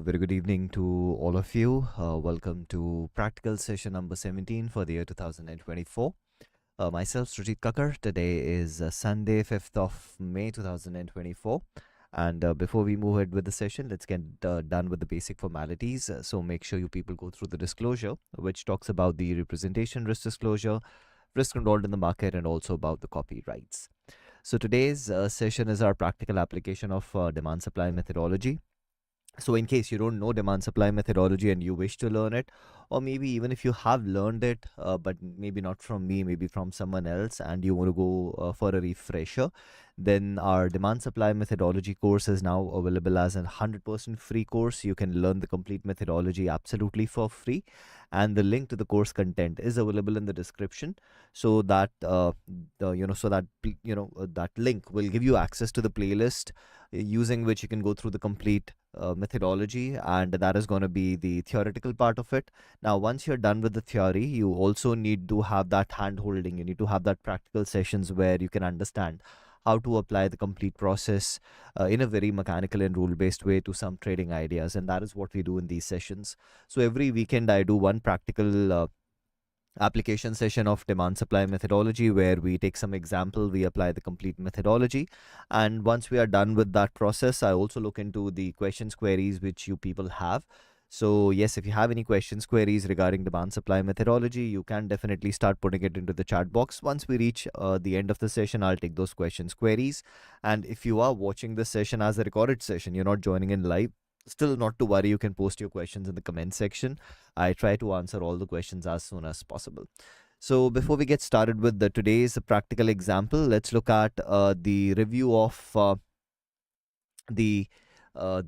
Very good evening to all of you. Welcome to practical session number 17 for the year 2024. Myself, Srijit Kakar. Today is Sunday, 5th of May 2024. And before we move ahead with the session, let's get done with the basic formalities. So make sure you people go through the disclosure, which talks about the representation risk disclosure, risk involved in the market, and also about the copyrights. So today's session is our practical application of demand supply methodology. So in case you don't know demand supply methodology and you wish to learn it, or maybe even if you have learned it, but maybe not from me, maybe from someone else, and you want to go for a refresher, then our demand supply methodology course is now available as a 100% free course. You can learn the complete methodology absolutely for free, and the link to the course content is available in the description. So that that link will give you access to the playlist using which you can go through the complete methodology, and that is going to be the theoretical part of it. Now, once you're done with the theory, you also need to have that hand holding. You need to have that practical sessions where you can understand how to apply the complete process in a very mechanical and rule based way to some trading ideas, and that is what we do in these sessions. So every weekend I do one practical application session of demand supply methodology where we take some example, we apply the complete methodology, and once we are done with that process, I also look into the questions queries which you people have. So yes, if you have any questions queries regarding demand supply methodology, you can definitely start putting it into the chat box. Once we reach the end of the session, I'll take those questions queries. And if you are watching this session as a recorded session, you're not joining in live, still not to worry, you can post your questions in the comment section. I try to answer all the questions as soon as possible. So before we get started with today's practical example, let's look at the review of the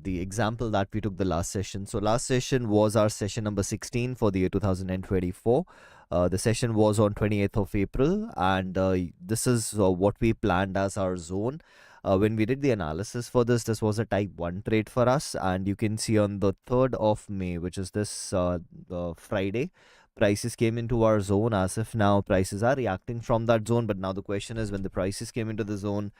example that we took the last session. So last session was our session number 16 for the year 2024. The session was on 28th of April, and this is what we planned as our zone. When we did the analysis for this was a type 1 trade for us, and you can see on the 3rd of May, which is this Friday, prices came into our zone. As if now prices are reacting from that zone, but now the question is, when the prices came into the zone,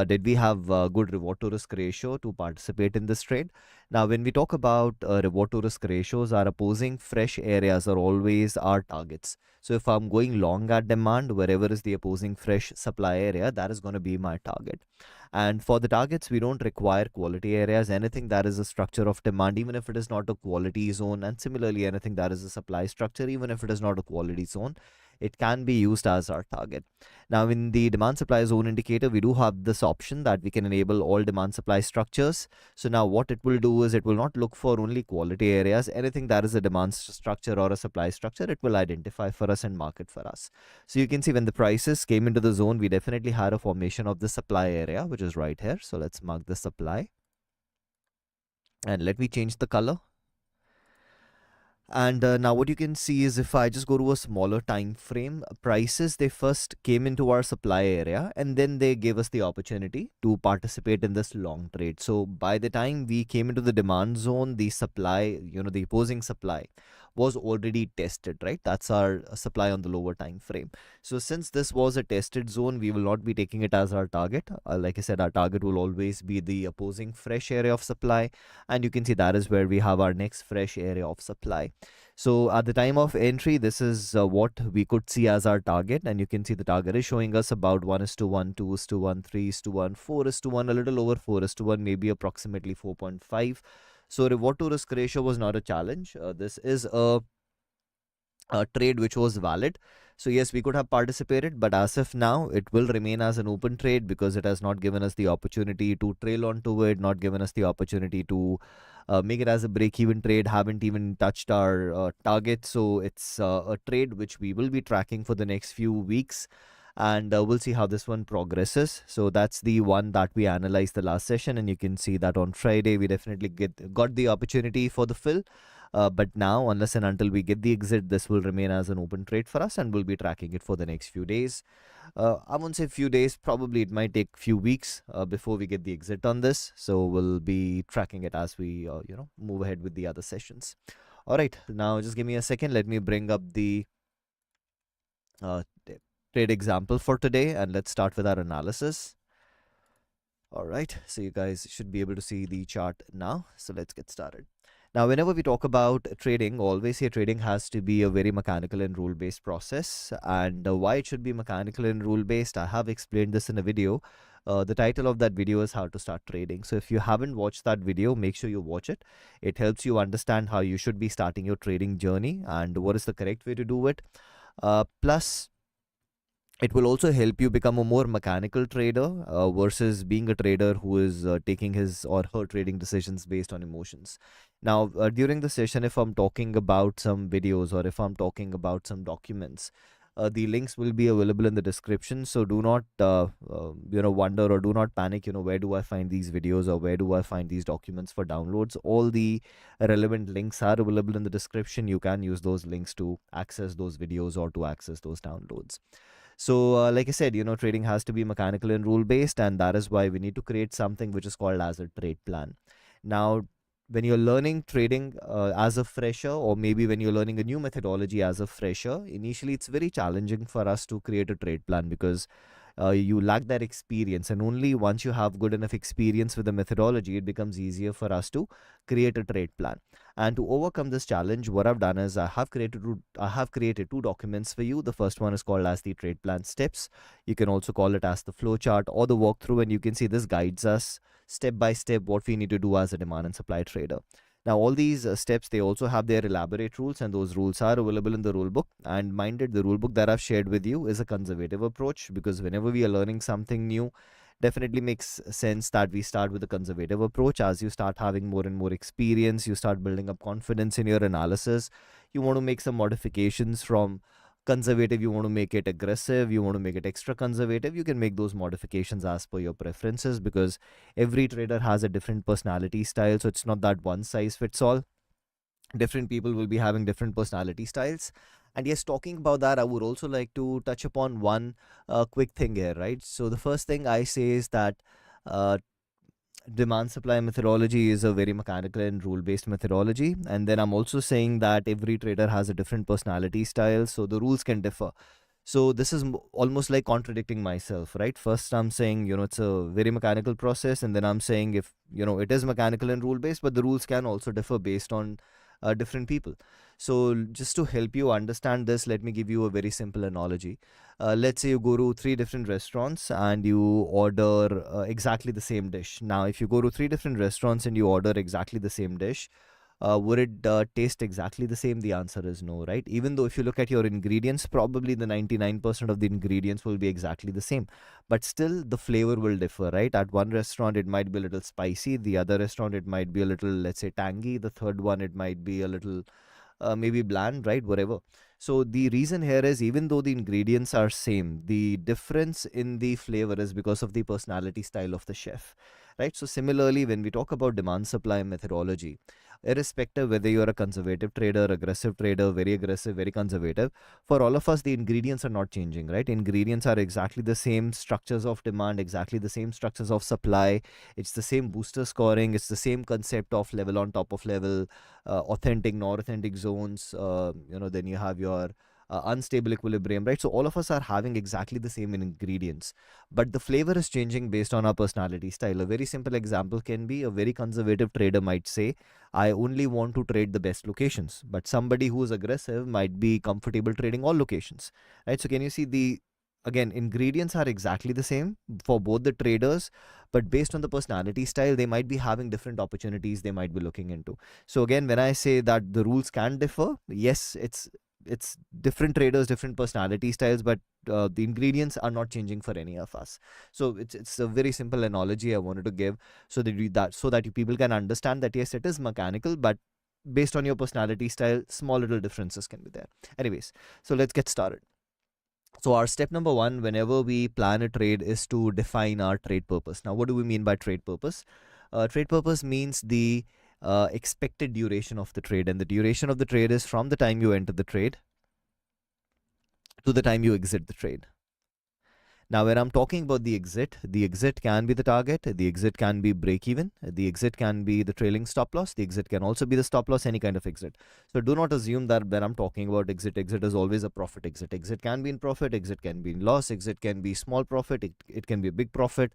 did we have good reward to risk ratio to participate in this trade? Now, when we talk about reward to risk ratios, our opposing fresh areas are always our targets. So if I'm going long at demand, wherever is the opposing fresh supply area, that is going to be my target. And for the targets, we don't require quality areas. Anything that is a structure of demand, even if it is not a quality zone, and similarly anything that is a supply structure, even if it is not a quality zone, it can be used as our target. Now, in the demand supply zone indicator, we do have this option that we can enable all demand supply structures. So now what it will do is it will not look for only quality areas. Anything that is a demand structure or a supply structure, it will identify for us and mark it for us. So you can see when the prices came into the zone, we definitely had a formation of the supply area, which is right here. So let's mark the supply. And let me change the color. And now what you can see is, if I just go to a smaller time frame, prices, they first came into our supply area and then they gave us the opportunity to participate in this long trade. So by the time we came into the demand zone, the supply, the opposing supply was already tested, right? That's our supply on the lower time frame. So since this was a tested zone, we will not be taking it as our target. Like I said, our target will always be the opposing fresh area of supply, and you can see that is where we have our next fresh area of supply. So at the time of entry, this is what we could see as our target, and you can see the target is showing us about 1:1, 2:1, 3:1, 4:1, a little over 4:1, maybe approximately 4.5. So reward to risk ratio was not a challenge. This is a trade which was valid. So yes, we could have participated, but as of now, it will remain as an open trade because it has not given us the opportunity to trail onto it, not given us the opportunity to make it as a break-even trade, haven't even touched our target. So it's a trade which we will be tracking for the next few weeks, and we'll see how this one progresses. So that's the one that we analyzed the last session, and you can see that on Friday we definitely got the opportunity for the fill. But now, unless and until we get the exit, this will remain as an open trade for us, and we'll be tracking it for the next few days. I won't say few days, probably it might take few weeks before we get the exit on this. So we'll be tracking it as we move ahead with the other sessions. All right, now just give me a second. Let me bring up the trade example for today, and let's start with our analysis. All right, so you guys should be able to see the chart now. So let's get started. Now, whenever we talk about trading, always say trading has to be a very mechanical and rule based process. And why it should be mechanical and rule based, I have explained this in a video. The title of that video is How to Start Trading. So, if you haven't watched that video, make sure you watch it. It helps you understand how you should be starting your trading journey and what is the correct way to do it. Plus, it will also help you become a more mechanical trader versus being a trader who is taking his or her trading decisions based on emotions. Now, during the session, if I'm talking about some videos or if I'm talking about some documents, the links will be available in the description. So do not, wonder or do not panic. Where do I find these videos or where do I find these documents for downloads? All the relevant links are available in the description. You can use those links to access those videos or to access those downloads. So, like I said, trading has to be mechanical and rule based, and that is why we need to create something which is called as a trade plan. Now, when you're learning trading as a fresher, or maybe when you're learning a new methodology as a fresher, initially it's very challenging for us to create a trade plan because you lack that experience. And only once you have good enough experience with the methodology, it becomes easier for us to create a trade plan. And to overcome this challenge, what I've done is I have created two documents for you. The first one is called as the trade plan steps. You can also call it as the flow chart or the walkthrough, and you can see this guides us step by step what we need to do as a demand and supply trader. Now, all these steps, they also have their elaborate rules, and those rules are available in the rule book. And minded, the rule book that I've shared with you is a conservative approach, because whenever we are learning something new, definitely makes sense that we start with a conservative approach. As you start having more and more experience, you start building up confidence in your analysis. You want to make some modifications from conservative, you want to make it aggressive, you want to make it extra conservative. You can make those modifications as per your preferences, because every trader has a different personality style. So it's not that one size fits all. Different people will be having different personality styles. And yes, talking about that, I would also like to touch upon one quick thing here, right? So the first thing I say is that uh, demand supply methodology is a very mechanical and rule based methodology. And then I'm also saying that every trader has a different personality style, so the rules can differ. So this is almost like contradicting myself, right? First I'm saying, it's a very mechanical process, and then I'm saying, if it is mechanical and rule based, but the rules can also differ based on different people. So just to help you understand this, let me give you a very simple analogy. Let's say you go to three different restaurants and you order exactly the same dish. Now, if you go to three different restaurants and you order exactly the same dish, would it taste exactly the same? The answer is no, right? Even though if you look at your ingredients, probably the 99% of the ingredients will be exactly the same, but still the flavor will differ, right? At one restaurant, it might be a little spicy. The other restaurant, it might be a little, let's say, tangy. The third one, it might be a little maybe bland, right? Whatever. So the reason here is, even though the ingredients are same, the difference in the flavor is because of the personality style of the chef, right? So similarly, when we talk about demand supply methodology, irrespective whether you're a conservative trader, aggressive trader, very aggressive, very conservative, for all of us, the ingredients are not changing, right? Ingredients are exactly the same structures of demand, exactly the same structures of supply. It's the same booster scoring. It's the same concept of level on top of level, authentic, non-authentic zones. Then you have your unstable equilibrium, right? So all of us are having exactly the same ingredients, but the flavor is changing based on our personality style. A very simple example can be, a very conservative trader might say, I only want to trade the best locations, but somebody who is aggressive might be comfortable trading all locations, right? So can you see, the again, ingredients are exactly the same for both the traders, but based on the personality style, they might be having different opportunities they might be looking into. So again, when I say that the rules can differ, yes, it's different traders, different personality styles, but the ingredients are not changing for any of us. So it's a very simple analogy I wanted to give, so that you people can understand that yes, it is mechanical, but based on your personality style, small little differences can be there. Anyways, so let's get started. So our step number one, whenever we plan a trade, is to define our trade purpose. Now, what do we mean by trade purpose? Trade purpose means the expected duration of the trade, and the duration of the trade is from the time you enter the trade to the time you exit the trade. Now, when I'm talking about the exit can be the target, the exit can be break even, the exit can be the trailing stop loss, the exit can also be the stop loss, any kind of exit. So do not assume that when I'm talking about exit is always a profit exit. Exit can be in profit, exit can be in loss, exit can be small profit, it can be a big profit,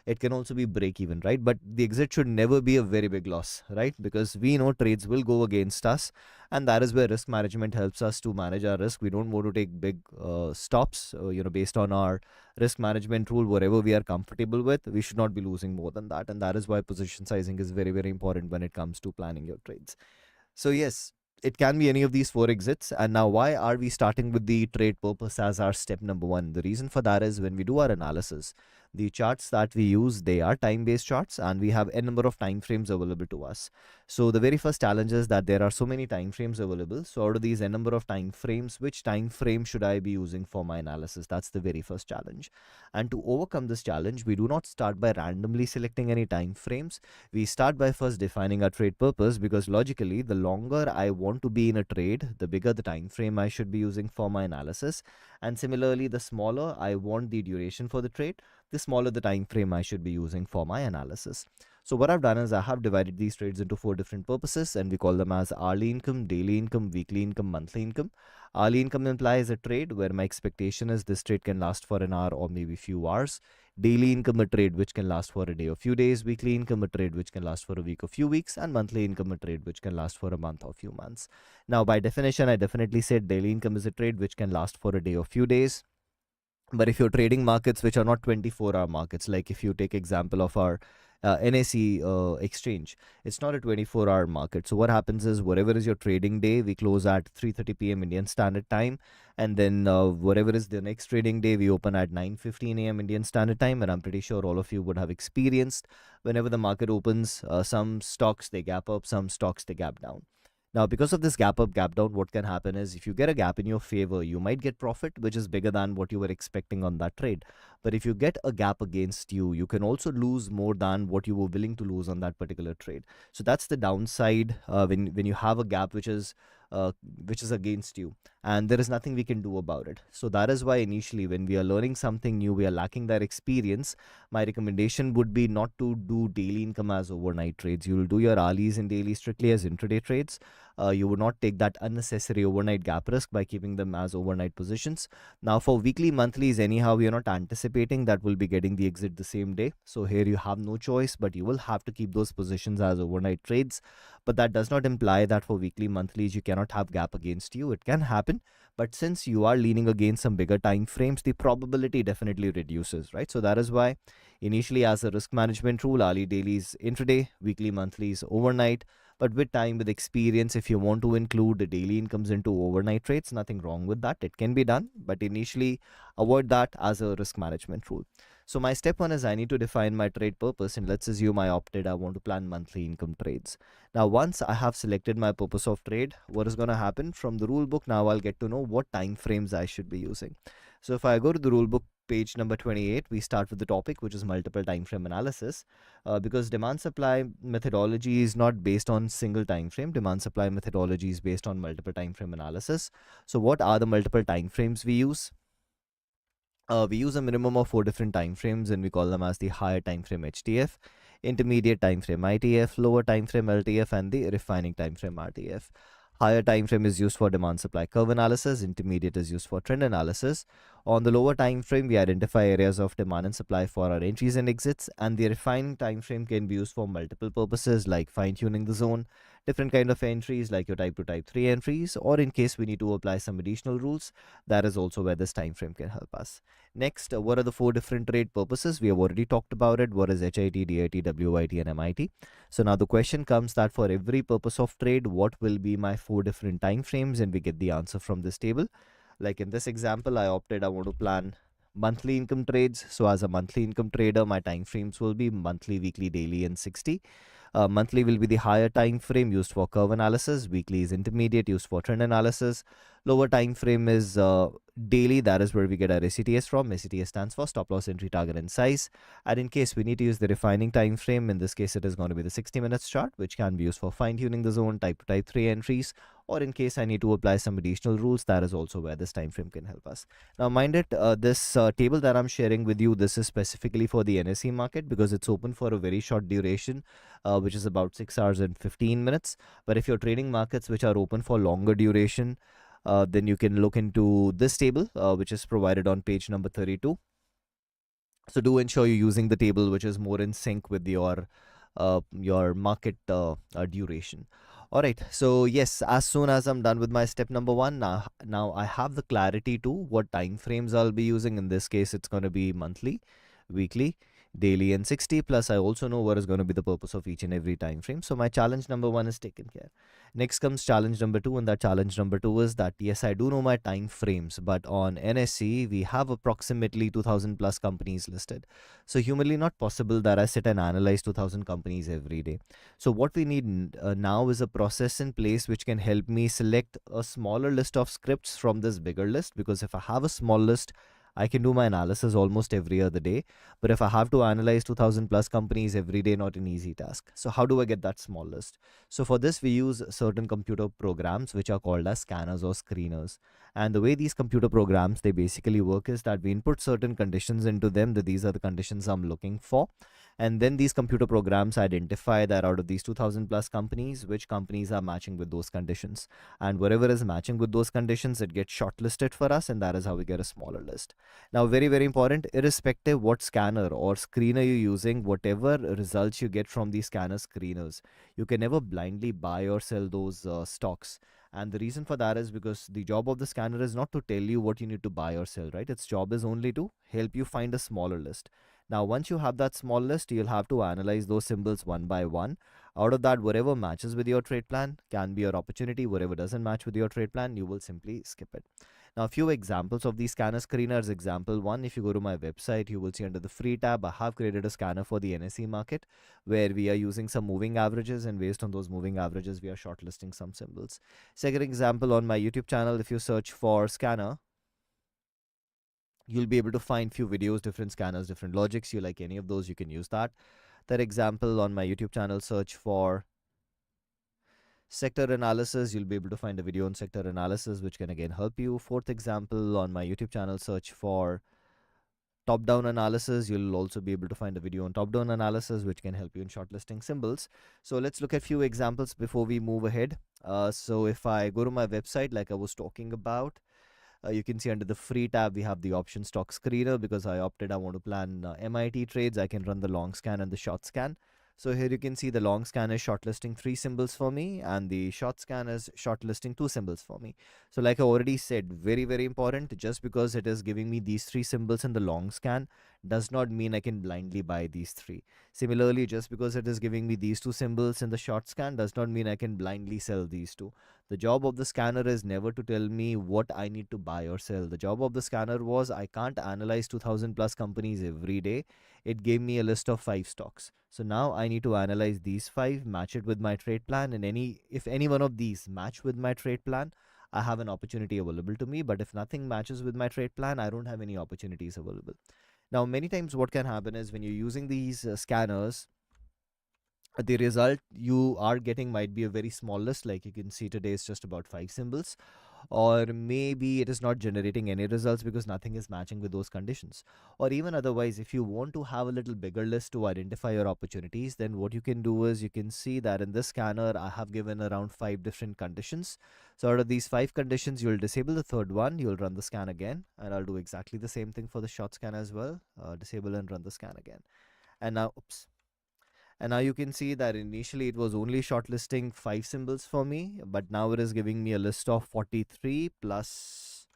It can also be break even, right? But the exit should never be a very big loss, right? Because we know trades will go against us, and that is where risk management helps us to manage our risk. We don't want to take big stops, based on our risk management rule, whatever we are comfortable with, we should not be losing more than that. And that is why position sizing is very, very important when it comes to planning your trades. So yes, it can be any of these four exits. And now, why are we starting with the trade purpose as our step number one? The reason for that is when we do our analysis, the charts that we use, they are time-based charts, and we have a number of time frames available to us. So the very first challenge is that there are so many time frames available. So out of these a number of time frames, which time frame should I be using for my analysis? That's the very first challenge. And to overcome this challenge, we do not start by randomly selecting any time frames. We start by first defining our trade purpose, because logically the longer I want to be in a trade, the bigger the time frame I should be using for my analysis. And similarly, the smaller I want the duration for the trade, the smaller the time frame I should be using for my analysis. So what I've done is I have divided these trades into four different purposes, and we call them as hourly income, daily income, weekly income, monthly income. Hourly income implies a trade where my expectation is this trade can last for an hour or maybe few hours. Daily income, a trade which can last for a day or few days. Weekly income, a trade which can last for a week or few weeks. And monthly income, a trade which can last for a month or few months. Now, by definition, I definitely said daily income is a trade which can last for a day or few days. But if you're trading markets which are not 24-hour markets, like if you take example of our NAC exchange, it's not a 24-hour market. So what happens is, whatever is your trading day, we close at 3:30 p.m. Indian Standard Time, and then whatever is the next trading day, we open at 9:15 a.m. Indian Standard Time. And I'm pretty sure all of you would have experienced, whenever the market opens, some stocks they gap up, some stocks they gap down. Now, because of this gap up, gap down, what can happen is, if you get a gap in your favor, you might get profit, which is bigger than what you were expecting on that trade. But if you get a gap against you, you can also lose more than what you were willing to lose on that particular trade. So that's the downside when you have a gap uh, which is against you, and there is nothing we can do about it. So that is why initially, when we are learning something new, we are lacking that experience. My recommendation would be not to do daily income as overnight trades. You will do your hourlies and daily strictly as intraday trades. You would not take that unnecessary overnight gap risk by keeping them as overnight positions. Now, for weekly, monthlies, anyhow, we are not anticipating that we'll be getting the exit the same day. So here you have no choice, but you will have to keep those positions as overnight trades. But that does not imply that for weekly, monthlies, you cannot have gap against you. It can happen. But since you are leaning against some bigger time frames, the probability definitely reduces, right? So that is why initially, as a risk management rule, hourly, dailies, intraday, weekly, monthlies, overnight. But with time, with experience, if you want to include the daily incomes into overnight trades, nothing wrong with that. It can be done, but initially avoid that as a risk management rule. So my step one is, I need to define my trade purpose, and let's assume I opted, I want to plan monthly income trades. Now, once I have selected my purpose of trade, what is going to happen from the rule book? Now I'll get to know what time frames I should be using. So if I go to the rule book, page number 28, we start with the topic, which is multiple time frame analysis. Because demand supply methodology is not based on single time frame. Demand supply methodology is based on multiple time frame analysis. So what are the multiple time frames we use? We use a minimum of four different time frames, and we call them as the higher time frame HTF, intermediate time frame ITF, lower time frame LTF, and the refining time frame RTF. Higher time frame is used for demand supply curve analysis, intermediate is used for trend analysis. On the lower time frame, we identify areas of demand and supply for our entries and exits, and the refining time frame can be used for multiple purposes, like fine-tuning the zone, different kind of entries like your type 2 type 3 entries, or in case we need to apply some additional rules, that is also where this time frame can help us. Next, what are the four different trade purposes? We have already talked about it. What is HIT, DIT, WIT, and MIT? So now the question comes that for every purpose of trade, what will be my four different time frames? And we get the answer from this table. Like in this example, I opted, I want to plan monthly income trades. So as a monthly income trader, my time frames will be monthly, weekly, daily, and 60. Monthly will be the higher time frame used for curve analysis. Weekly is intermediate, used for trend analysis. Lower time frame is daily. That is where we get our SCTS from. SCTS stands for stop loss, entry, target, and size. And in case we need to use the refining time frame, in this case it is going to be the 60 minutes chart, which can be used for fine tuning the zone, type 2 type 3 entries, or in case I need to apply some additional rules, that is also where this time frame can help us. Now mind it, this table that I'm sharing with you, this is specifically for the NSE market, because it's open for a very short duration, which is about 6 hours and 15 minutes. But if you're trading markets which are open for longer duration, then you can look into this table, which is provided on page number 32. So do ensure you're using the table which is more in sync with your market duration. All right. So yes, as soon as I'm done with my step number one, now I have the clarity to what time frames I'll be using. In this case, it's going to be monthly, weekly, daily, and 60. Plus, I also know what is going to be the purpose of each and every time frame. So my challenge number one is taken care. Next comes challenge number two, and that challenge number two is that yes, I do know my time frames, but on NSE we have approximately 2000 plus companies listed. So humanly not possible that I sit and analyze 2000 companies every day. So what we need now is a process in place which can help me select a smaller list of scripts from this bigger list, because if I have a small list, I can do my analysis almost every other day. But if I have to analyze 2000 plus companies every day, not an easy task. So how do I get that small list? So for this, we use certain computer programs which are called as scanners or screeners. And the way these computer programs they basically work is that we input certain conditions into them, that these are the conditions I'm looking for. And then these computer programs identify that out of these 2000 plus companies, which companies are matching with those conditions. And whatever is matching with those conditions, it gets shortlisted for us, and that is how we get a smaller list. Now, very, very important, irrespective what scanner or screener you're using, whatever results you get from these scanner screeners, you can never blindly buy or sell those stocks. And the reason for that is because the job of the scanner is not to tell you what you need to buy or sell, right? Its job is only to help you find a smaller list. Now, once you have that small list, you'll have to analyze those symbols one by one. Out of that, whatever matches with your trade plan can be your opportunity. Whatever doesn't match with your trade plan, you will simply skip it. Now, a few examples of these scanner screeners. Example one, if you go to my website, you will see under the free tab, I have created a scanner for the NSE market where we are using some moving averages, and based on those moving averages, we are shortlisting some symbols. Second example, on my YouTube channel, if you search for scanner, you'll be able to find few videos, different scanners, different logics. You like any of those, you can use that. Third example, on my YouTube channel, search for sector analysis. You'll be able to find a video on sector analysis, which can again help you. Fourth example, on my YouTube channel, search for top down analysis. You'll also be able to find a video on top down analysis, which can help you in shortlisting symbols. So let's look at few examples before we move ahead. So if I go to my website, like I was talking about, you can see under the free tab, we have the option stock screener. Because I opted, I want to plan MIT trades, I can run the long scan and the short scan. So here you can see the long scan is shortlisting 3 symbols for me, and the short scan is shortlisting 2 symbols for me. So like I already said, very, very important, just because it is giving me these 3 symbols in the long scan does not mean I can blindly buy these 3. Similarly, just because it is giving me these 2 symbols in the short scan does not mean I can blindly sell these 2. The job of the scanner is never to tell me what I need to buy or sell. The job of the scanner was, I can't analyze 2000 plus companies every day. It gave me a list of 5 stocks. So now I need to analyze these 5, match it with my trade plan, and if any one of these match with my trade plan, I have an opportunity available to me. But if nothing matches with my trade plan, I don't have any opportunities available. Now, many times what can happen is when you're using these scanners, the result you are getting might be a very small list. Like you can see today, it's just about 5 symbols, or maybe it is not generating any results because nothing is matching with those conditions. Or even otherwise, if you want to have a little bigger list to identify your opportunities, then what you can do is, you can see that in this scanner I have given around 5 different conditions. So out of these 5 conditions, you'll disable the third one, you'll run the scan again, and I'll do exactly the same thing for the short scan as well. Disable and run the scan again. And now, oops, and now you can see that initially it was only shortlisting 5 symbols for me, but now it is giving me a list of 43 plus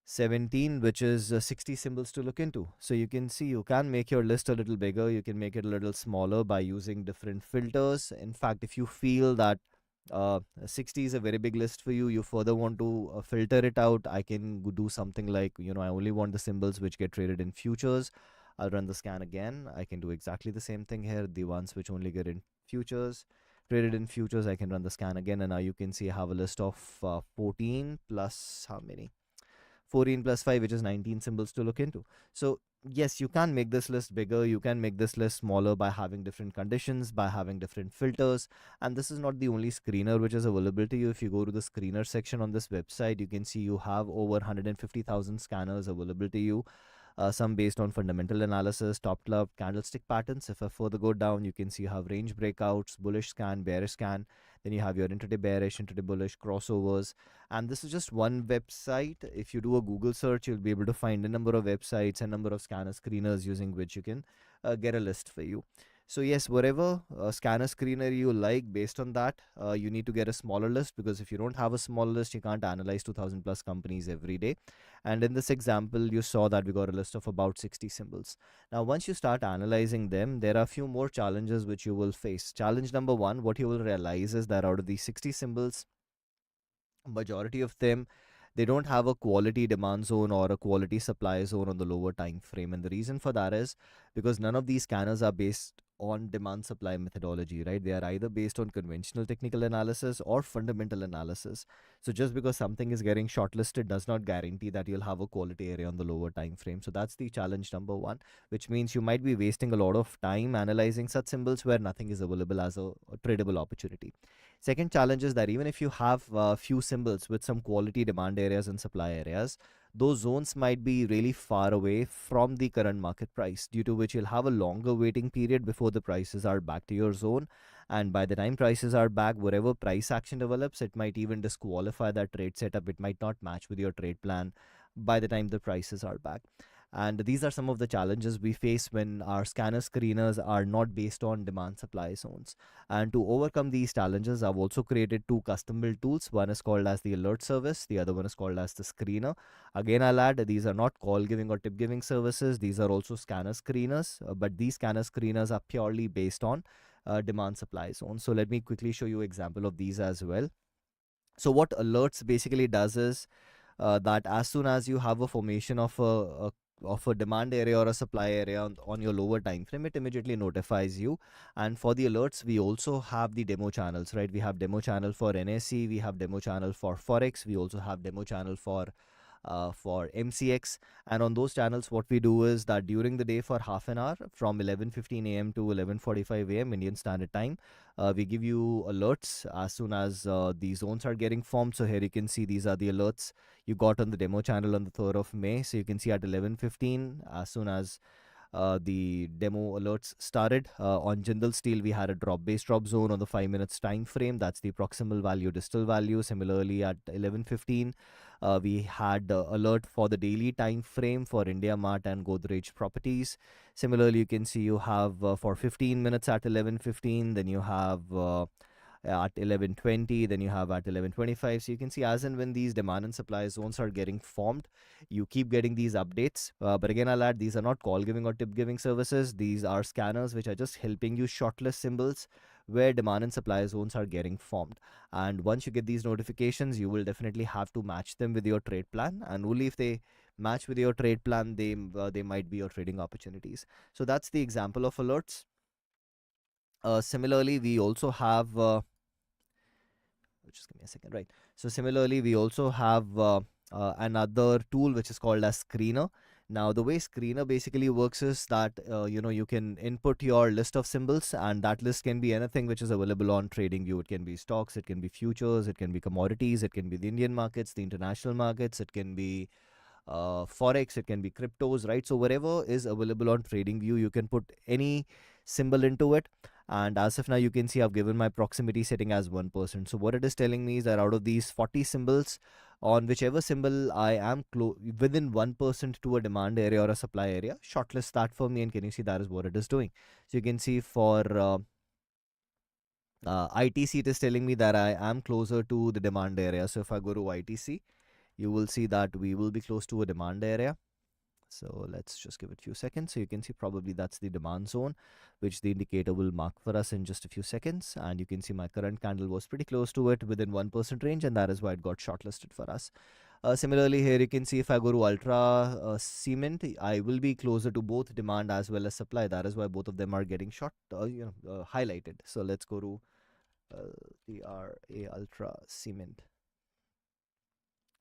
17, which is 60 symbols to look into. So you can see you can make your list a little bigger, you can make it a little smaller by using different filters. In fact, if you feel that 60 is a very big list for you, you further want to filter it out, I can do something like, I only want the symbols which get traded in futures. I'll run the scan again. I can do exactly the same thing here. The ones which only get in futures, traded in futures, I can run the scan again. And now you can see I have a list of 14 plus how many? 14 plus 5, which is 19 symbols to look into. So yes, you can make this list bigger, you can make this list smaller by having different conditions, by having different filters. And this is not the only screener which is available to you. If you go to the screener section on this website, you can see you have over 150,000 scanners available to you. some based on fundamental analysis, top club, candlestick patterns. If I further go down, you can see you have range breakouts, bullish scan, bearish scan. Then you have your intraday bearish, intraday bullish, crossovers. And this is just one website. If you do a Google search, you'll be able to find a number of websites and number of scanner screeners using which you can get a list for you. So yes, whatever scanner screener you like, based on that, you need to get a smaller list, because if you don't have a small list, you can't analyze 2000 plus companies every day. And in this example, you saw that we got a list of about 60 symbols. Now, once you start analyzing them, there are a few more challenges which you will face. Challenge number one, what you will realize is that out of these 60 symbols, majority of them, they don't have a quality demand zone or a quality supply zone on the lower time frame. And the reason for that is because none of these scanners are based on demand supply methodology, right? They are either based on conventional technical analysis or fundamental analysis. So just because something is getting shortlisted does not guarantee that you'll have a quality area on the lower time frame. So that's the challenge number one, which means you might be wasting a lot of time analyzing such symbols where nothing is available as a tradable opportunity. Second challenge is that even if you have a few symbols with some quality demand areas and supply areas, those zones might be really far away from the current market price, due to which you'll have a longer waiting period before the prices are back to your zone. And by the time prices are back, whatever price action develops, it might even disqualify that trade setup. It might not match with your trade plan by the time the prices are back. And these are some of the challenges we face when our scanner screeners are not based on demand supply zones. And to overcome these challenges, I've also created two custom built tools. One is called as the alert service, the other one is called as the screener. Again, I'll add, these are not call giving or tip giving services. These are also scanner screeners, but these scanner screeners are purely based on demand supply zones. So let me quickly show you example of these as well. So what alerts basically does is that as soon as you have a formation of a demand area or a supply area on your lower time frame, it immediately notifies you. And for the alerts, we also have the demo channels, right? We have demo channel for NSE, we have demo channel for Forex, we also have demo channel for MCX. And on those channels, what we do is that during the day for half an hour from 11:15 a.m. to 11:45 a.m. Indian Standard Time, we give you alerts as soon as the zones are getting formed. So here you can see these are the alerts you got on the demo channel on the 3rd of May. So you can see at 11:15, as soon as the demo alerts started. On Jindal Steel, we had a drop base drop zone on the 5 minutes time frame. That's the proximal value, distal value. Similarly, at 11:15, we had alert for the daily time frame for India Mart and Godrej Properties. Similarly, you can see you have for 15 minutes at 11:15, then you have at 11:20, then you have at 11:25. So you can see as and when these demand and supply zones are getting formed, you keep getting these updates. But again, I'll add, these are not call giving or tip giving services. These are scanners which are just helping you shortlist symbols where demand and supply zones are getting formed. And once you get these notifications, you will definitely have to match them with your trade plan. And only if they match with your trade plan, they might be your trading opportunities. So that's the example of alerts. Similarly, we also have just give me a second, right? So similarly, we also have another tool which is called as screener. Now the way screener basically works is that you can input your list of symbols, and that list can be anything which is available on TradingView. It can be stocks, it can be futures, it can be commodities, it can be the Indian markets, the international markets, it can be forex, it can be cryptos, right? So whatever is available on TradingView, you can put any symbol into it. And as of now, you can see I've given my proximity setting as 1%. So what it is telling me is that out of these 40 symbols, on whichever symbol I am within 1% to a demand area or a supply area, shortlist that for me. And can you see that is what it is doing? So you can see for ITC, it is telling me that I am closer to the demand area. So if I go to ITC, you will see that we will be close to a demand area. So let's just give it a few seconds. So you can see probably that's the demand zone, which the indicator will mark for us in just a few seconds. And you can see my current candle was pretty close to it, within 1% range, and that is why it got shortlisted for us. Similarly, here you can see if I go to ultra cement, I will be closer to both demand as well as supply. That is why both of them are getting highlighted. So let's go to TRA ultra cement.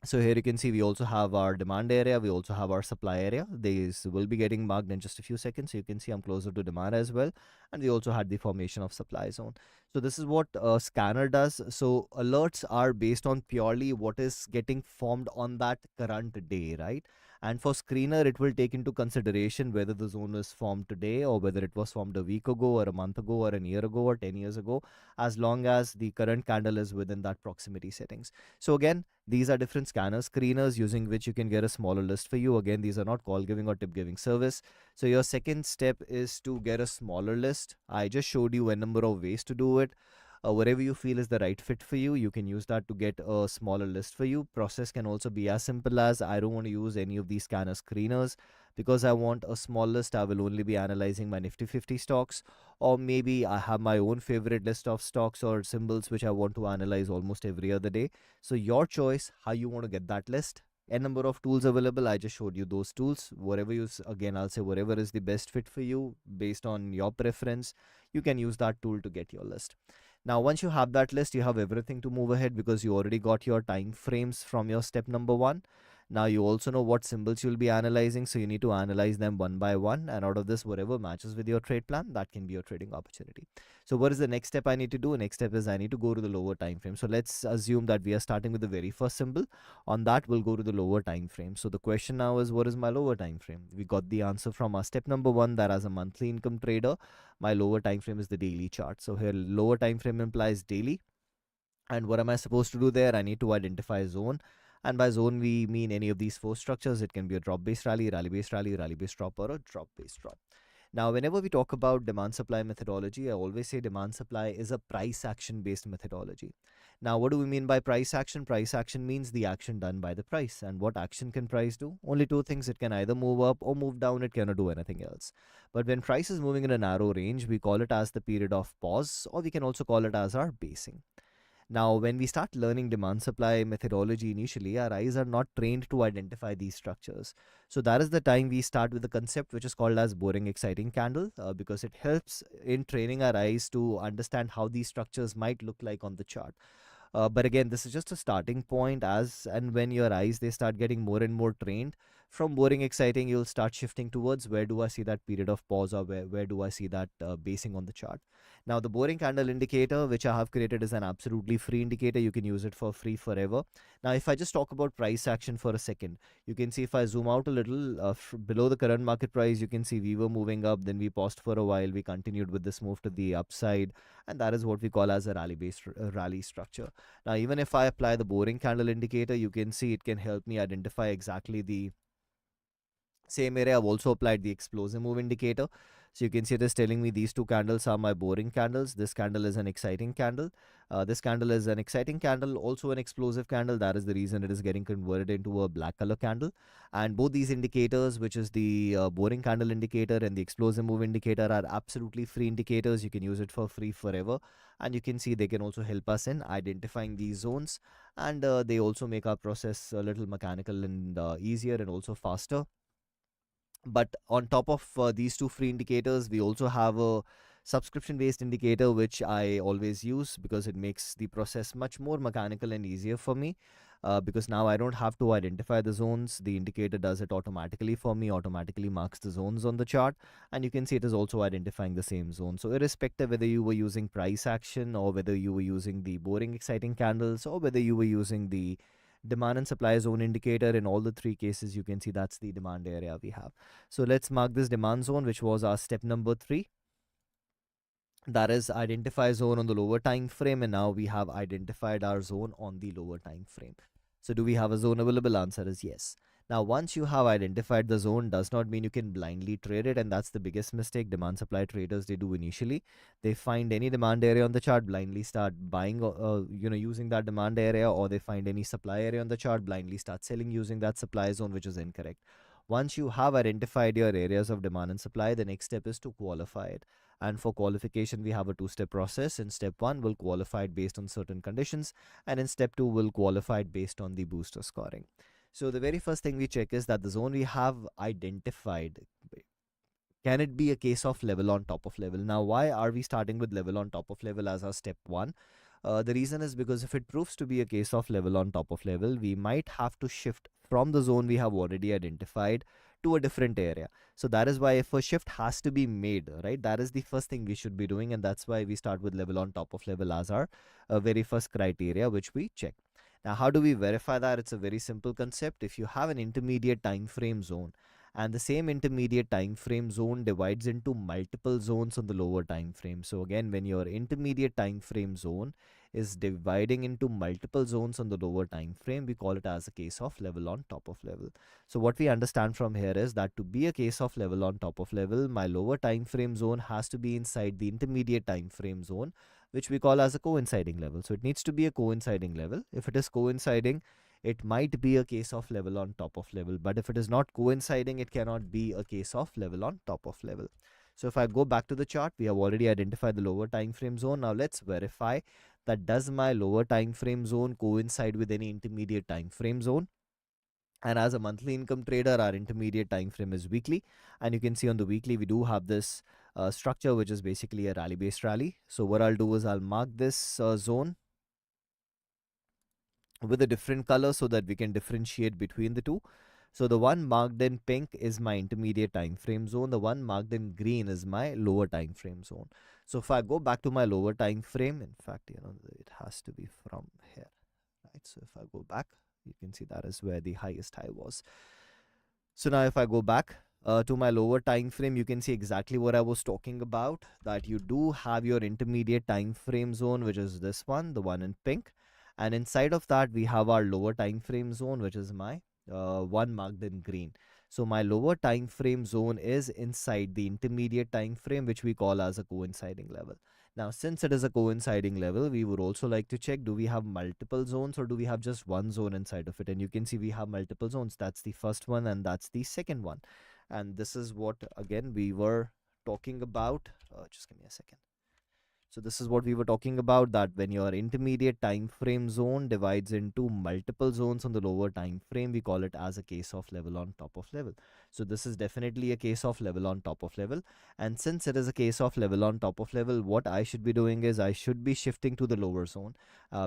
So here you can see we also have our demand area, we also have our supply area. These will be getting marked in just a few seconds. So you can see I'm closer to demand as well. and we also had the formation of supply zone. So this is what a scanner does. So alerts are based on purely what is getting formed on that current day, right? And for screener, it will take into consideration whether the zone was formed today or whether it was formed a week ago or a month ago or a year ago or 10 years ago, as long as the current candle is within that proximity settings. So again, these are different scanner screeners using which you can get a smaller list for you. Again, these are not call giving or tip giving service. So your second step is to get a smaller list. I just showed you a number of ways to do it. Whatever you feel is the right fit for you, you can use that to get a smaller list for you. Process can also be as simple as, I don't want to use any of these scanner screeners because I want a small list. I will only be analyzing my Nifty 50 stocks, or maybe I have my own favorite list of stocks or symbols which I want to analyze almost every other day. So your choice how you want to get that list. A number of tools available. I just showed you those tools. Whatever you again, I'll say whatever is the best fit for you based on your preference, you can use that tool to get your list. Now, once you have that list, you have everything to move ahead because you already got your time frames from your step number one. Now, you also know what symbols you'll be analyzing, so you need to analyze them one by one. And out of this, whatever matches with your trade plan, that can be your trading opportunity. So, what is the next step I need to do? Next step is I need to go to the lower time frame. So, let's assume that we are starting with the very first symbol. On that, we'll go to the lower time frame. So, the question now is, what is my lower time frame? We got the answer from our step number one, that as a monthly income trader, my lower time frame is the daily chart. So here lower time frame implies daily. And what am I supposed to do there? I need to identify a zone. And by zone, we mean any of these four structures. It can be a drop based rally, rally based rally, rally based drop, or a drop based drop. Now, whenever we talk about demand supply methodology, I always say demand supply is a price action based methodology. Now, what do we mean by price action? Price action means the action done by the price. And what action can price do? Only two things. It can either move up or move down. It cannot do anything else. But when price is moving in a narrow range, we call it as the period of pause, or we can also call it as our basing. Now, when we start learning demand supply methodology initially, our eyes are not trained to identify these structures. So that is the time we start with the concept which is called as boring exciting candle, because it helps in training our eyes to understand how these structures might look like on the chart. But again, this is just a starting point. As and when your eyes they start getting more and more trained, from boring exciting you'll start shifting towards where do I see that period of pause, or where do I see that basing on the chart. Now the boring candle indicator which I have created is an absolutely free indicator. You can use it for free forever. Now if I just talk about price action for a second, you can see if I zoom out a little below the current market price, you can see we were moving up, then we paused for a while, we continued with this move to the upside, and that is what we call as a rally based rally structure. Now, even if I apply the boring candle indicator, you can see it can help me identify exactly the same area. I've also applied the explosive move indicator. So you can see it is telling me these two candles are my boring candles. This candle is an exciting candle. This candle is an exciting candle, also an explosive candle. That is the reason it is getting converted into a black color candle. And both these indicators, which is the boring candle indicator and the explosive move indicator, are absolutely free indicators. You can use it for free forever. And you can see they can also help us in identifying these zones. And they also make our process a little mechanical and easier and also faster. But on top of these two free indicators, we also have a subscription based indicator which I always use because it makes the process much more mechanical and easier for me, because now I don't have to identify the zones. The indicator does it automatically for me, automatically marks the zones on the chart, and you can see it is also identifying the same zone. So irrespective whether you were using price action, or whether you were using the boring exciting candles, or whether you were using the demand and supply zone indicator, in all the three cases you can see that's the demand area we have. So let's mark this demand zone, which was our step number 3, that is identify zone on the lower time frame. And now we have identified our zone on the lower time frame. So do we have a zone available? Answer is yes. Now once you have identified the zone, does not mean you can blindly trade it, and that's the biggest mistake demand supply traders they do initially. They find any demand area on the chart, blindly start buying, using that demand area, or they find any supply area on the chart, blindly start selling using that supply zone, which is incorrect. Once you have identified your areas of demand and supply, the next step is to qualify it. And for qualification, we have a two-step process. In step 1, we'll qualify it based on certain conditions. And in step 2, we'll qualify it based on the booster scoring. So the very first thing we check is that the zone we have identified, can it be a case of level on top of level? Now, why are we starting with level on top of level as our step 1? The reason is because if it proves to be a case of level on top of level, we might have to shift from the zone we have already identified to a different area. So that is why if a shift has to be made, right, that is the first thing we should be doing, and that's why we start with level on top of level as our very first criteria which we check. Now, how do we verify that? It's a very simple concept. If you have an intermediate time frame zone, and the same intermediate time frame zone divides into multiple zones on the lower time frame. So again, when your intermediate time frame zone is dividing into multiple zones on the lower time frame, we call it as a case of level on top of level. So what we understand from here is that to be a case of level on top of level, my lower time frame zone has to be inside the intermediate time frame zone, which we call as a coinciding level. So it needs to be a coinciding level. If it is coinciding, it might be a case of level on top of level. But if it is not coinciding, it cannot be a case of level on top of level. So if I go back to the chart, we have already identified the lower time frame zone. Now let's verify that does my lower time frame zone coincide with any intermediate time frame zone. And as a monthly income trader, our intermediate time frame is weekly, and you can see on the weekly we do have this structure which is basically a rally based rally. So what I'll do is I'll mark this zone with a different color so that we can differentiate between the two. So the one marked in pink is my intermediate time frame zone. The one marked in green is my lower time frame zone. So if I go back to my lower time frame, in fact, it has to be from here, right? So if I go back, you can see that is where the highest high was. So now if I go back to my lower time frame, you can see exactly what I was talking about, that you do have your intermediate time frame zone, which is this one, the one in pink. And inside of that, we have our lower time frame zone, which is my one marked in green. So my lower time frame zone is inside the intermediate time frame, which we call as a coinciding level. Now, since it is a coinciding level, we would also like to check, do we have multiple zones or do we have just one zone inside of it? And you can see we have multiple zones. That's the first one and that's the second one. And this is what, again, we were talking about. Just give me a second. So this is what we were talking about, that when your intermediate time frame zone divides into multiple zones on the lower time frame, we call it as a case of level on top of level. So this is definitely a case of level on top of level. And since it is a case of level on top of level, what I should be doing is I should be shifting to the lower zone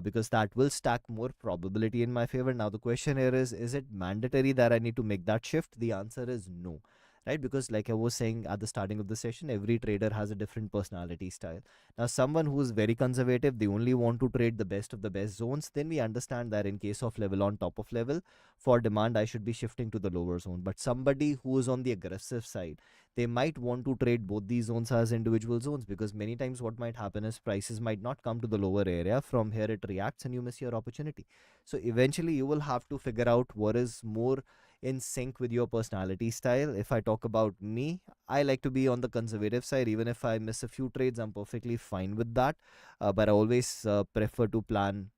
because that will stack more probability in my favor. Now the question here is it mandatory that I need to make that shift? The answer is no, right? Because like I was saying at the starting of the session, every trader has a different personality style. Now, someone who is very conservative, they only want to trade the best of the best zones, then we understand that in case of level on top of level, for demand, I should be shifting to the lower zone. But somebody who is on the aggressive side, they might want to trade both these zones as individual zones, because many times what might happen is prices might not come to the lower area. From here, it reacts and you miss your opportunity. So eventually, you will have to figure out what is more in sync with your personality style. If I talk about me, I like to be on the conservative side. Even if I miss a few trades, I'm perfectly fine with that. But I always prefer to plan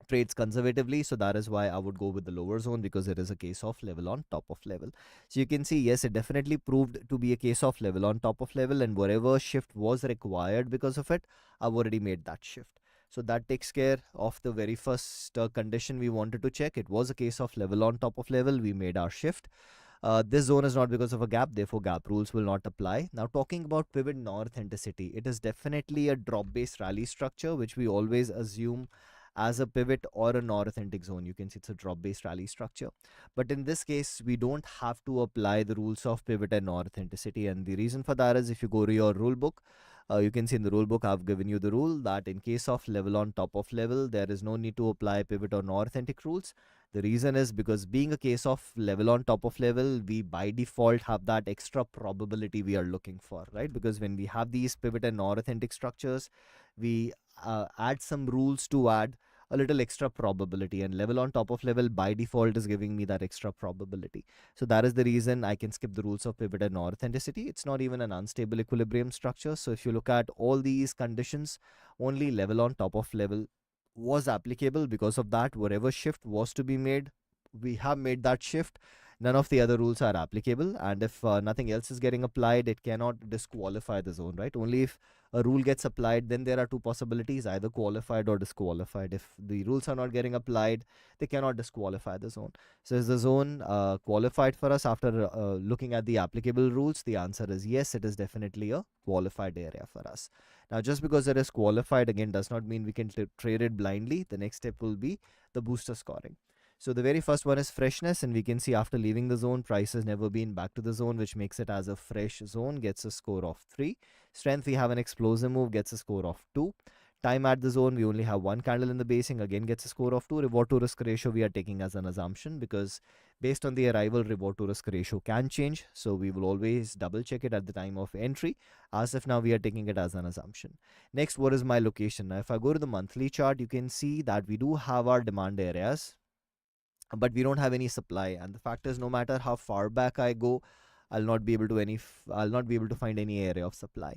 trades conservatively. So that is why I would go with the lower zone, because it is a case of level on top of level. So you can see, yes, it definitely proved to be a case of level on top of level, and whatever shift was required because of it, I've already made that shift. So that takes care of the very first condition we wanted to check. It was a case of level on top of level. We made our shift. This zone is not because of a gap, therefore gap rules will not apply. Now talking about pivot non-authenticity, it is definitely a drop-based rally structure, which we always assume as a pivot or a non-authentic zone. You can see it's a drop-based rally structure. But in this case, we don't have to apply the rules of pivot and non-authenticity. And the reason for that is, if you go to your rule book, you can see in the rule book, I've given you the rule that in case of level on top of level, there is no need to apply pivot or non-authentic rules. The reason is because being a case of level on top of level, we by default have that extra probability we are looking for, right? Because when we have these pivot and non-authentic structures, we add some rules to add a little extra probability, and level on top of level by default is giving me that extra probability. So that is the reason I can skip the rules of pivot and non-authenticity. It's not even an unstable equilibrium structure. So if you look at all these conditions, only level on top of level was applicable. Because of that, whatever shift was to be made, we have made that shift. None of the other rules are applicable, and if nothing else is getting applied, it cannot disqualify the zone, right? Only if a rule gets applied, then there are two possibilities, either qualified or disqualified. If the rules are not getting applied, they cannot disqualify the zone. So is the zone qualified for us after looking at the applicable rules? The answer is yes, it is definitely a qualified area for us. Now, just because it is qualified, again, does not mean we can trade it blindly. The next step will be the booster scoring. So the very first one is freshness, and we can see after leaving the zone, price has never been back to the zone, which makes it as a fresh zone, gets a score of 3. Strength, we have an explosive move, gets a score of 2. Time at the zone, we only have one candle in the basing, again gets a score of 2. Reward to risk ratio, we are taking as an assumption because based on the arrival, reward to risk ratio can change. So we will always double check it at the time of entry. As of now, we are taking it as an assumption. Next, what is my location? Now, if I go to the monthly chart, you can see that we do have our demand areas, but we don't have any supply. And the fact is, no matter how far back I go, I'll not be able to find any area of supply.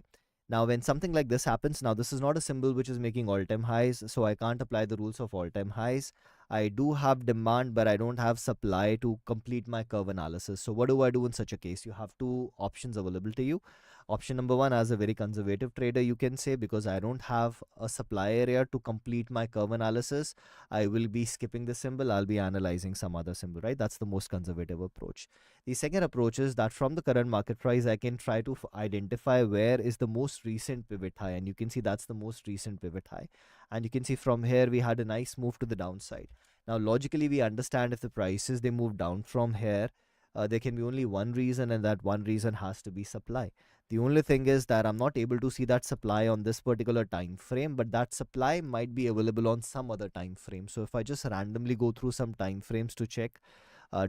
Now, when something like this happens, now this is not a symbol which is making all-time highs, so I can't apply the rules of all-time highs. I do have demand, but I don't have supply to complete my curve analysis. So what do I do in such a case? You have two options available to you. Option number one, as a very conservative trader, you can say, because I don't have a supply area to complete my curve analysis, I will be skipping the symbol. I'll be analyzing some other symbol, right? That's the most conservative approach. The second approach is that from the current market price, I can try to identify where is the most recent pivot high. And you can see that's the most recent pivot high. And you can see from here, we had a nice move to the downside. Now, logically, we understand if the prices, they move down from here, there can be only one reason, and that one reason has to be supply. The only thing is that I'm not able to see that supply on this particular time frame, but that supply might be available on some other time frame. So if I just randomly go through some time frames to check,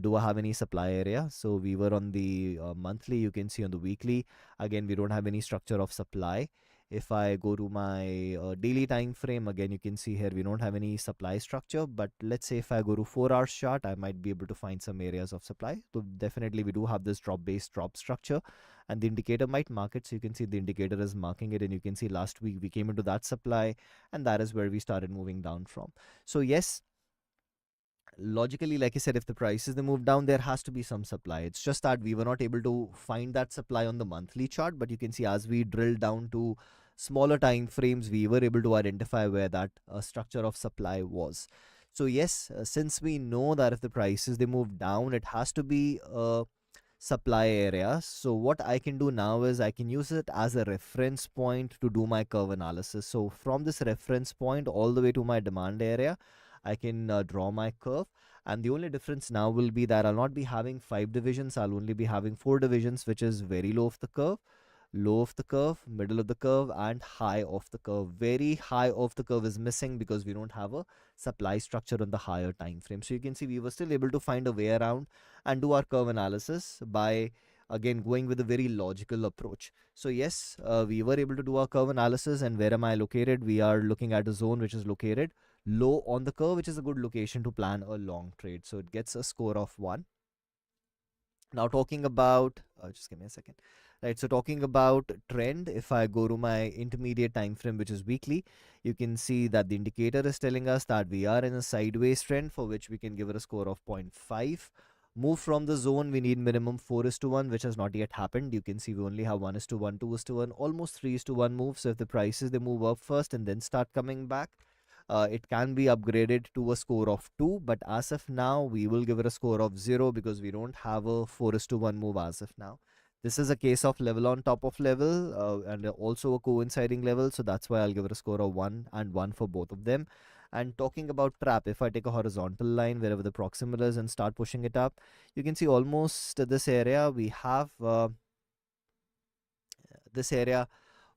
do I have any supply area? So we were on the monthly, you can see on the weekly. Again, we don't have any structure of supply. If I go to my daily time frame, again, you can see here we don't have any supply structure. But let's say if I go to 4 hours chart, I might be able to find some areas of supply. So definitely we do have this drop-based drop structure, and the indicator might mark it. So you can see the indicator is marking it, and you can see last week we came into that supply, and that is where we started moving down from. So yes, logically, like I said, if the prices they move down, there has to be some supply. It's just that we were not able to find that supply on the monthly chart, but you can see as we drill down to smaller time frames, we were able to identify where that structure of supply was. So yes, since we know that if the prices they move down, it has to be a supply area. So what I can do now is I can use it as a reference point to do my curve analysis. So from this reference point all the way to my demand area, I can draw my curve. And the only difference now will be that I'll not be having 5 divisions. I'll only be having 4 divisions, which is very low of the curve, low of the curve, middle of the curve, and high of the curve. Very high of the curve is missing because we don't have a supply structure on the higher time frame. So you can see we were still able to find a way around and do our curve analysis by again going with a very logical approach. So yes, we were able to do our curve analysis. And where am I located? We are looking at a zone which is located low on the curve, which is a good location to plan a long trade. So it gets a score of 1. Now talking about, just give me a second. Right, so talking about trend, if I go to my intermediate time frame, which is weekly, you can see that the indicator is telling us that we are in a sideways trend for which we can give it a score of 0.5. Move from the zone, we need minimum 4:1, which has not yet happened. You can see we only have 1:1, 2:1, almost 3:1 move. So if the prices they move up first and then start coming back, it can be upgraded to a score of 2, but as of now we will give it a score of 0 because we don't have a 4:1 move as of now. This is a case of level on top of level and also a coinciding level, so that's why I'll give it a score of 1 and 1 for both of them. And talking about trap, if I take a horizontal line wherever the proximal is and start pushing it up, you can see almost this area we have this area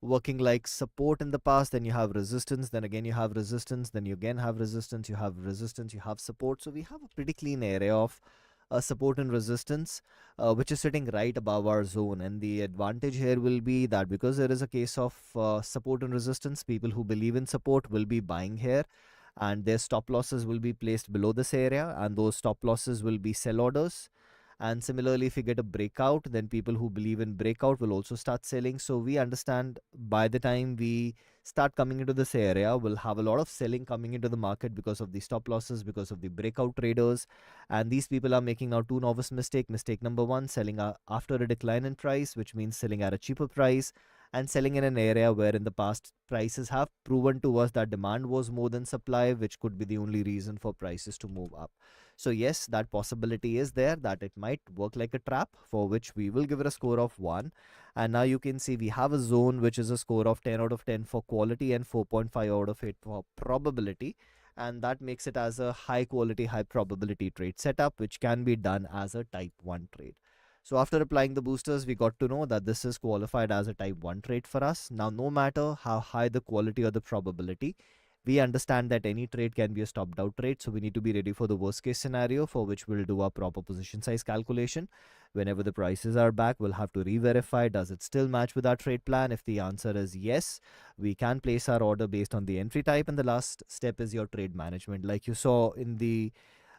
working like support in the past. Then you have resistance, then again you have resistance, then you again have resistance, you have resistance, you have support. So we have a pretty clean area of support and resistance, which is sitting right above our zone. And the advantage here will be that because there is a case of support and resistance, people who believe in support will be buying here, and their stop losses will be placed below this area, and those stop losses will be sell orders. And similarly, if you get a breakout, then people who believe in breakout will also start selling. So we understand by the time we start coming into this area, we'll have a lot of selling coming into the market because of the stop losses, because of the breakout traders. And these people are making now two novice mistake. Mistake number one, selling after a decline in price, which means selling at a cheaper price, and selling in an area where in the past prices have proven to us that demand was more than supply, which could be the only reason for prices to move up. So yes, that possibility is there that it might work like a trap, for which we will give it a score of 1. And now you can see we have a zone which is a score of 10 out of 10 for quality and 4.5 out of 8 for probability. and that makes it as a high quality, high probability trade setup, which can be done as a type 1 trade. So after applying the boosters, we got to know that this is qualified as a type 1 trade for us. Now, no matter how high the quality or the probability, we understand that any trade can be a stopped out trade. So we need to be ready for the worst case scenario, for which we'll do our proper position size calculation. Whenever the prices are back, we'll have to re-verify, does it still match with our trade plan? If the answer is yes, we can place our order based on the entry type. And the last step is your trade management. Like you saw in the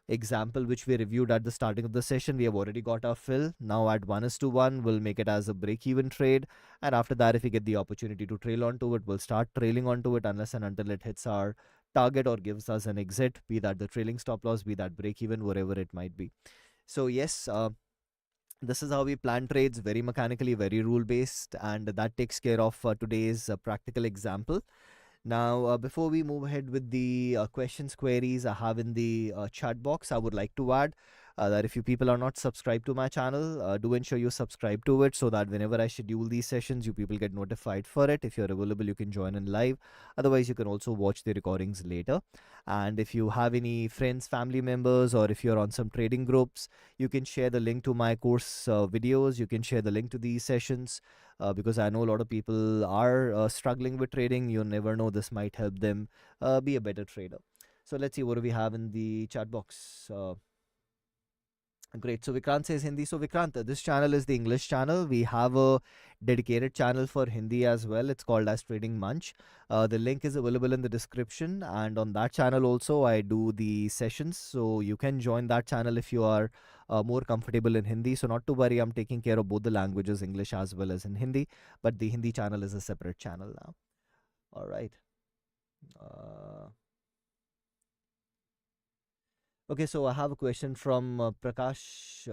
example which we reviewed at the starting of the session, we have already got our fill. Now at 1:1, we'll make it as a break-even trade. And after that, if we get the opportunity to trail onto it, we'll start trailing onto it unless and until it hits our target or gives us an exit, be that the trailing stop loss, be that break-even, whatever it might be. So yes, this is how we plan trades, very mechanically, very rule-based, and that takes care of today's practical example. Now, before we move ahead with the questions, queries I have in the chat box, I would like to add that if you people are not subscribed to my channel, do ensure you subscribe to it so that whenever I schedule these sessions, you people get notified for it. If you're available, you can join in live. Otherwise, you can also watch the recordings later. And if you have any friends, family members, or if you're on some trading groups, you can share the link to my course videos. You can share the link to these sessions because I know a lot of people are struggling with trading. You never know, this might help them be a better trader. So let's see what do we have in the chat box. Great. So Vikrant says Hindi. So Vikrant, this channel is the English channel. We have a dedicated channel for Hindi as well. It's called as Trading Munch. The link is available in the description, and on that channel also I do the sessions. So you can join that channel if you are more comfortable in Hindi. So not to worry, I'm taking care of both the languages, English as well as in Hindi. But the Hindi channel is a separate channel now. All right. Uh, okay, so I have a question from Prakash.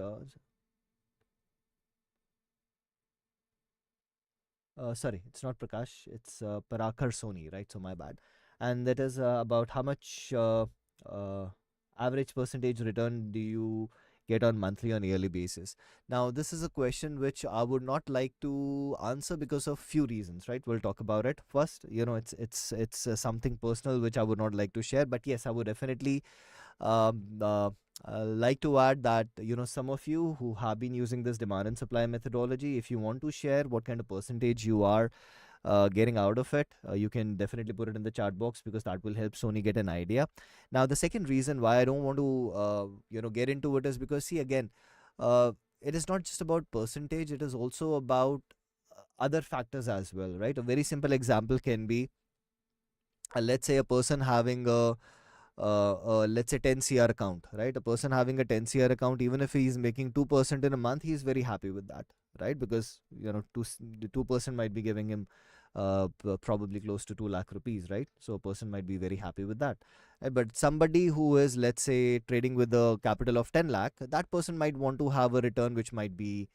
Sorry, it's not Prakash, it's Parakar Soni, right? So my bad. And that is about how much average percentage return do you get on monthly on yearly basis? Now, this is a question which I would not like to answer because of few reasons, right? We'll talk about it. First, it's something personal which I would not like to share, but yes, I would definitely um, uh, like to add that some of you who have been using this demand and supply methodology, if you want to share what kind of percentage you are getting out of it, you can definitely put it in the chat box because that will help Sony get an idea. Now, the second reason why I don't want to get into it is because, see, again, it is not just about percentage, it is also about other factors as well, right? A very simple example can be, let's say a person having a let's say 10 CR account, right? A person having a 10 CR account, even if he's making 2% in a month, he's very happy with that, right? Because the 2% might be giving him probably close to 2 lakh rupees, right? So a person might be very happy with that. But somebody who is, let's say, trading with a capital of 10 lakh, that person might want to have a return which might be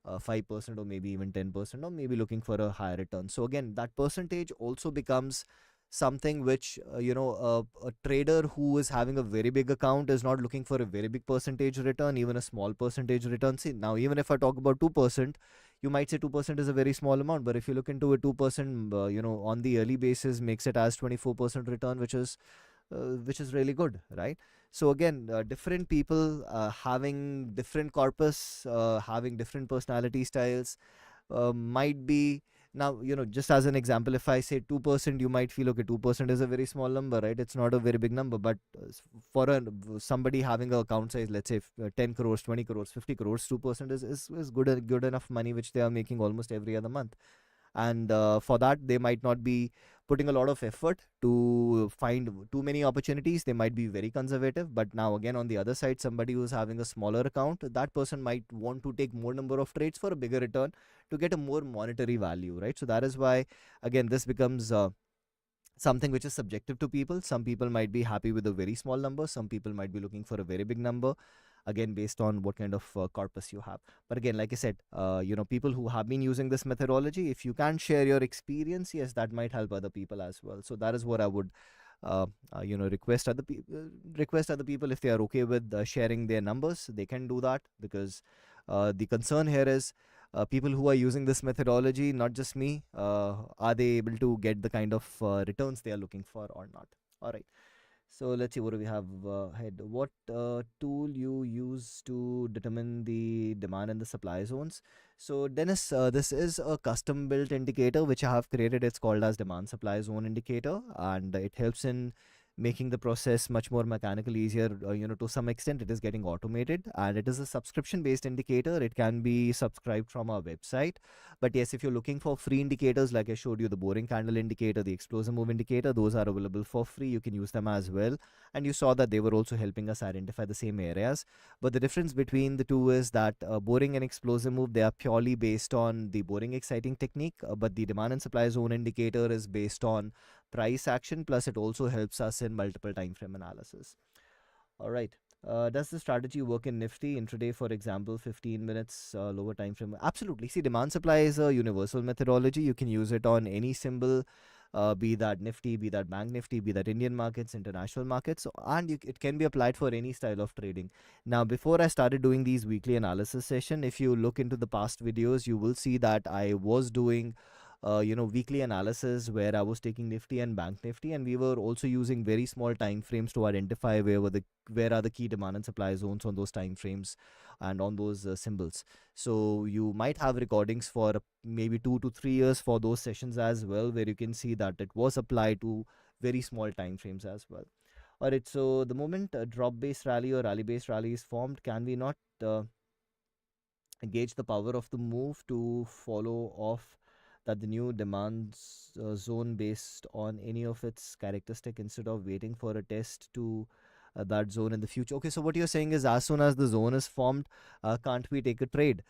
5% or maybe even 10%, or maybe looking for a higher return. So again, that percentage also becomes something which a trader who is having a very big account is not looking for a very big percentage return, even a small percentage return. See, now even if I talk about 2%, you might say 2% is a very small amount, but if you look into a 2% on the yearly basis makes it as 24% return, which is really good, right? So again, different people having different corpus, having different personality styles, might be, now just as an example, if I say 2%, you might feel okay, 2% is a very small number, right? It's not a very big number, but for somebody having a account size, let's say 10 crores, 20 crores, 50 crores, 2% is good enough money which they are making almost every other month. And for that, they might not be putting a lot of effort to find too many opportunities. They might be very conservative. But now again, on the other side, somebody who's having a smaller account, that person might want to take more number of trades for a bigger return to get a more monetary value, right? So that is why, again, this becomes something which is subjective to people. Some people might be happy with a very small number, some people might be looking for a very big number, again based on what kind of corpus you have. But again, like I said, people who have been using this methodology, if you can share your experience, yes, that might help other people as well. So that is what I would request other people, if they are okay with sharing their numbers, they can do that, because the concern here is people who are using this methodology, not just me, are they able to get the kind of returns they are looking for or not? All right. So let's see, what do we have ahead? What tool you use to determine the demand and the supply zones? So Dennis, this is a custom built indicator which I have created. It's called as demand supply zone indicator, and it helps in making the process much more mechanical, easier. To some extent, it is getting automated, and it is a subscription based indicator. It can be subscribed from our website. But yes, if you're looking for free indicators, like I showed you, the boring candle indicator, the explosive move indicator, those are available for free. You can use them as well. And you saw that they were also helping us identify the same areas. But the difference between the two is that boring and explosive move, they are purely based on the boring exciting technique. But the demand and supply zone indicator is based on price action. Plus, it also helps us in multiple time frame analysis. All right. Does the strategy work in Nifty intraday, for example, 15 minutes lower time frame? Absolutely. See, demand supply is a universal methodology. You can use it on any symbol, be that Nifty, be that Bank Nifty, be that Indian markets, international markets, and it can be applied for any style of trading. Now, before I started doing these weekly analysis session, if you look into the past videos, you will see that I was doing weekly analysis where I was taking Nifty and Bank Nifty, and we were also using very small time frames to identify where are the key demand and supply zones on those time frames and on those symbols. So you might have recordings for maybe 2 to 3 years for those sessions as well, where you can see that it was applied to very small time frames as well. All right, so the moment a drop based rally or rally based rally is formed, can we not gauge the power of the move to follow off that the new demands zone based on any of its characteristic instead of waiting for a test to that zone in the future? Okay, so what you're saying is, as soon as the zone is formed, can't we take a trade?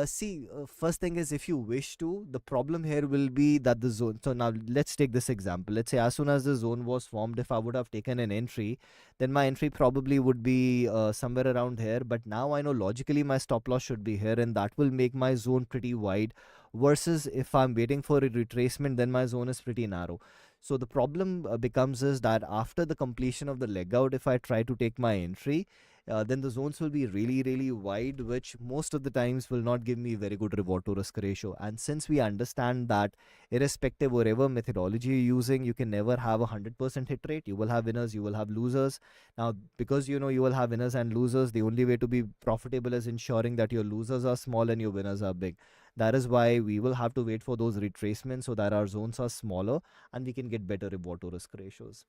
See, first thing is, if you wish to, the problem here will be that the zone. So now let's take this example. Let's say as soon as the zone was formed, if I would have taken an entry, then my entry probably would be somewhere around here. But now I know logically my stop loss should be here, and that will make my zone pretty wide. Versus if I'm waiting for a retracement, then my zone is pretty narrow. So the problem becomes is that after the completion of the leg out, if I try to take my entry, then the zones will be really, really wide, which most of the times will not give me very good reward to risk ratio. And since we understand that irrespective whatever methodology you're using, you can never have 100% hit rate. You will have winners, you will have losers. Now, because you will have winners and losers, the only way to be profitable is ensuring that your losers are small and your winners are big. That is why we will have to wait for those retracements so that our zones are smaller and we can get better reward to risk ratios.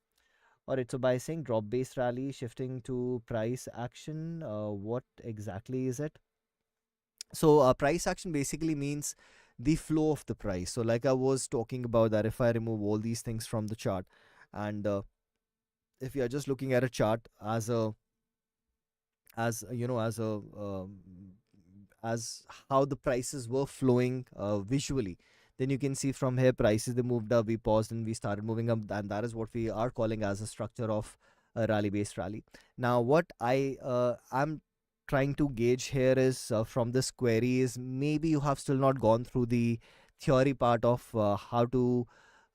All right, so by saying drop based rally shifting to price action, what exactly is it? So price action basically means the flow of the price. So like I was talking about, that if I remove all these things from the chart, and if you are just looking at a chart as a as you know as how the prices were flowing visually, then you can see from here prices, they moved up, we paused, and we started moving up, and that is what we are calling as a structure of a rally based rally. Now what I am trying to gauge here is, from this query, is maybe you have still not gone through the theory part of how to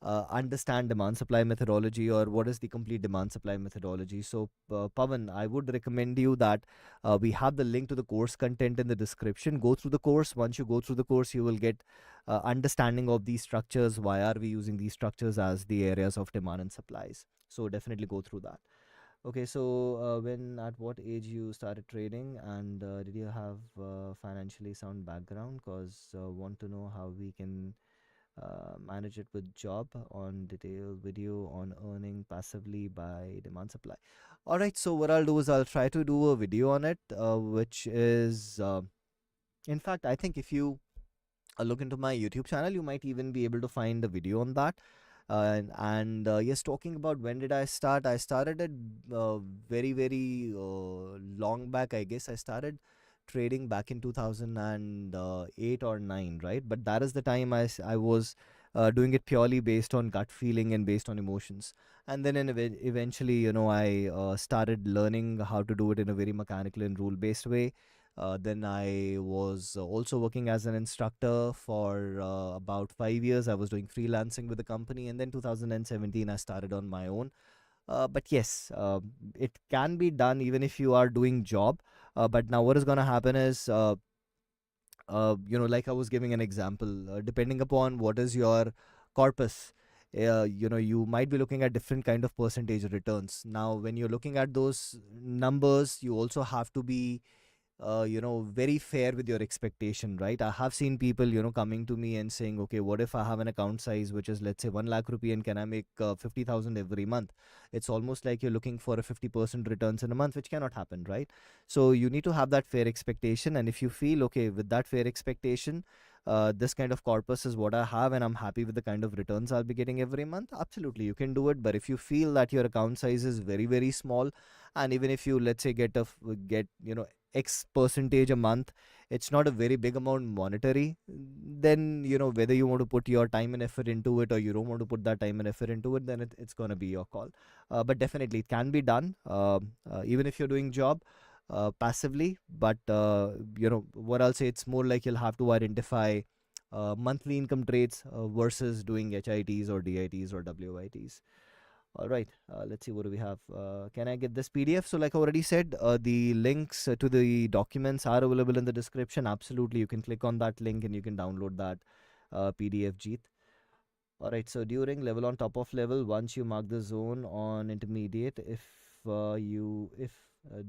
understand demand supply methodology, or what is the complete demand supply methodology. So Pavan, I would recommend you that we have the link to the course content in the description. Go through the course. Once you go through the course, you will get understanding of these structures. Why are we using these structures as the areas of demand and supplies? So definitely go through that. Okay, so when at what age you started trading, and did you have financially sound background? Cause want to know how we can manage it with job, on detailed video on earning passively by demand supply. All right, so what I'll do is I'll try to do a video on it, which is in fact, I think if you look into my YouTube channel, you might even be able to find a video on that. And yes, talking about when did I start, I started it very, very long back. I guess I started trading back in 2008 or 9, right? But that is the time I was doing it purely based on gut feeling and based on emotions. And then eventually, I started learning how to do it in a very mechanical and rule based way. Then I was also working as an instructor for about 5 years. I was doing freelancing with the company, and then 2017 I started on my own. But yes, it can be done even if you are doing job. But now what is going to happen is, like I was giving an example, depending upon what is your corpus. you might be looking at different kind of percentage returns. Now when you're looking at those numbers, you also have to be very fair with your expectation, right? I have seen people, coming to me and saying, okay, what if I have an account size which is, let's say, 1 lakh rupee, and can I make 50,000 every month? It's almost like you're looking for a 50% returns in a month, which cannot happen, right? So you need to have that fair expectation. And if you feel okay with that fair expectation, this kind of corpus is what I have, and I'm happy with the kind of returns I'll be getting every month, absolutely, you can do it. But if you feel that your account size is very, very small, and even if you, let's say, get X percentage a month, it's not a very big amount monetary, then whether you want to put your time and effort into it or you don't want to put that time and effort into it, then it's going to be your call. But definitely it can be done, even if you're doing job passively. But what I'll say, it's more like you'll have to identify monthly income trades versus doing HITs or DITs or WITs. All right, let's see, what do we have? Can I get this PDF? So like I already said, the links to the documents are available in the description. Absolutely, you can click on that link and you can download that PDF, Jeet. All right, so during level on top of level, once you mark the zone on intermediate, if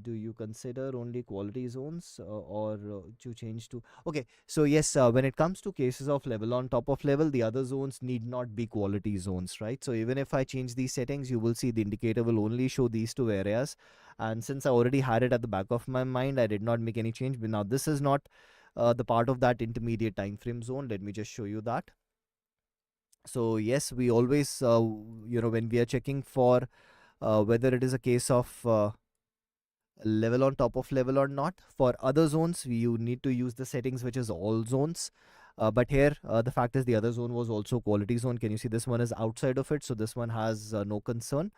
do you consider only quality zones, or to change to? Okay, so yes, when it comes to cases of level on top of level, the other zones need not be quality zones, right? So even if I change these settings, you will see the indicator will only show these two areas. And since I already had it at the back of my mind, I did not make any change. But now this is not the part of that intermediate time frame zone. Let me just show you that. So yes, we always, when we are checking for whether it is a case of level on top of level or not, for other zones, you need to use the settings which is all zones. But here, the fact is the other zone was also quality zone. Can you see this one is outside of it? So this one has no concern.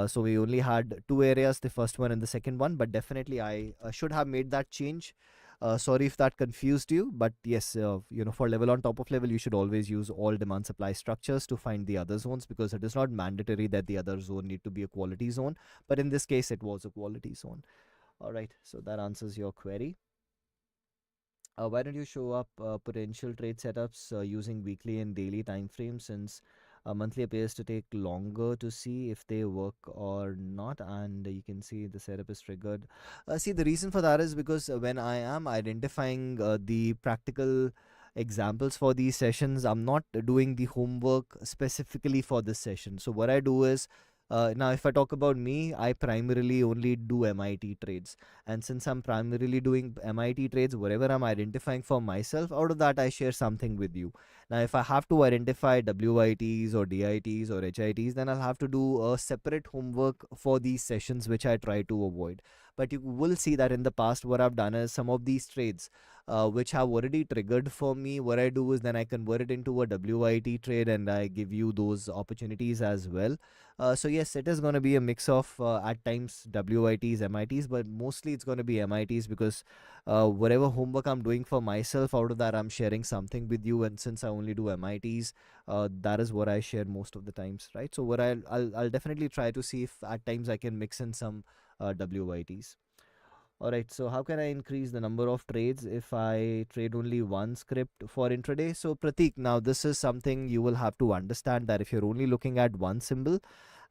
So we only had two areas, the first one and the second one, but definitely I should have made that change. Sorry if that confused you, but yes, for level on top of level, you should always use all demand supply structures to find the other zones, because it is not mandatory that the other zone need to be a quality zone. But in this case, it was a quality zone. All right, so that answers your query. Why don't you show up potential trade setups using weekly and daily time frames, since monthly appears to take longer to see if they work or not, and you can see the setup is triggered. See, the reason for that is because when I am identifying the practical examples for these sessions, I'm not doing the homework specifically for this session. So what I do is, now if I talk about me, I primarily only do MIT trades. And since I'm primarily doing MIT trades, whatever I'm identifying for myself, out of that I share something with you. Now if I have to identify WITs or DITs or HITs, then I'll have to do a separate homework for these sessions, which I try to avoid. But you will see that in the past, what I've done is, some of these trades which have already triggered for me, what I do is then I convert it into a WIT trade and I give you those opportunities as well. So yes, it is going to be a mix of at times WITs, MITs, but mostly it's going to be MITs, because whatever homework I'm doing for myself, out of that I'm sharing something with you. And since I only do MITs, that is what I share most of the times, right? So what I'll definitely try to see if at times I can mix in some WITs. All right, so how can I increase the number of trades if I trade only one script for intraday? So Pratik, now this is something you will have to understand, that if you're only looking at one symbol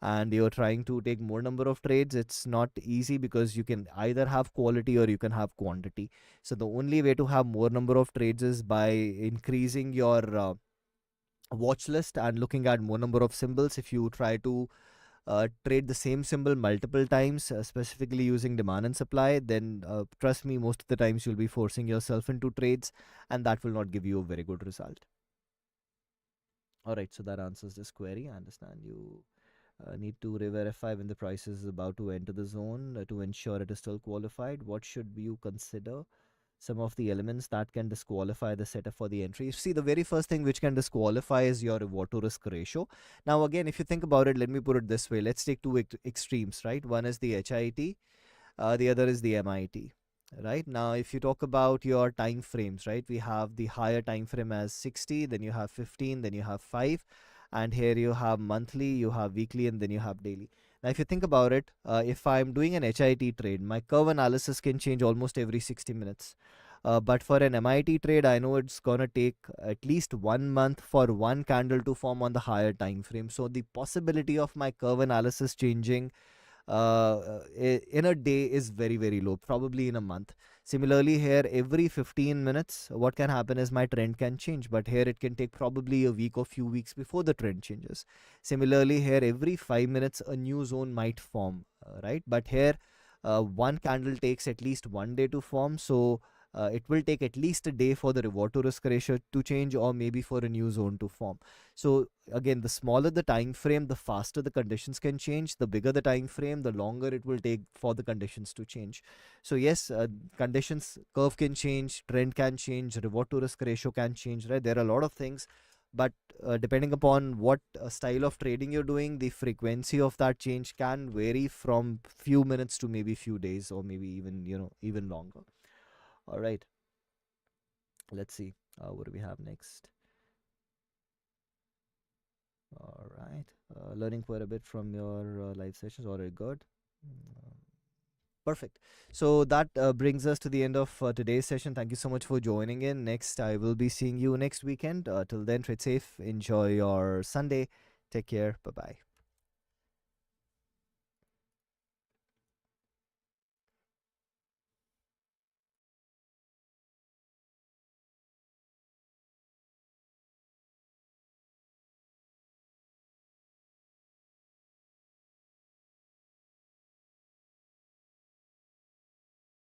and you're trying to take more number of trades, it's not easy, because you can either have quality or you can have quantity. So the only way to have more number of trades is by increasing your watch list and looking at more number of symbols. If you try to trade the same symbol multiple times, specifically using demand and supply, then trust me, most of the times you'll be forcing yourself into trades, and that will not give you a very good result. All right, so that answers this query. I understand you need to re-verify when the price is about to enter the zone to ensure it is still qualified. What should you consider? Some of the elements that can disqualify the setup for the entry. See, the very first thing which can disqualify is your reward to risk ratio. Now, again, if you think about it, let me put it this way. Let's take two extremes, right? One is the HIT, the other is the MIT. Right now, if you talk about your time frames, right, we have the higher time frame as 60, then you have 15, then you have 5, and here you have monthly, you have weekly, and then you have daily. Now, if you think about it, if I'm doing an HIT trade, my curve analysis can change almost every 60 minutes. But for an MIT trade, I know it's gonna take at least 1 month for one candle to form on the higher time frame. So the possibility of my curve analysis changing in a day is very, very low, probably in a month. Similarly, here every 15 minutes, what can happen is my trend can change, but here it can take probably a week or few weeks before the trend changes. Similarly, here every 5 minutes, a new zone might form, right? But here, one candle takes at least 1 day to form, so it will take at least a day for the reward to risk ratio to change, or maybe for a new zone to form. So again, the smaller the time frame, the faster the conditions can change. The bigger the time frame, the longer it will take for the conditions to change. So yes, conditions, curve can change, trend can change, reward to risk ratio can change, right? There are a lot of things, but depending upon what style of trading you're doing, the frequency of that change can vary from few minutes to maybe few days, or maybe even, even longer. All right, let's see, what do we have next? All right. Learning quite a bit from your live sessions. Already good. Mm, Perfect. So that brings us to the end of today's session. Thank you so much for joining in. Next, I will be seeing you next weekend. Till then, trade safe. Enjoy your Sunday. Take care. Bye bye.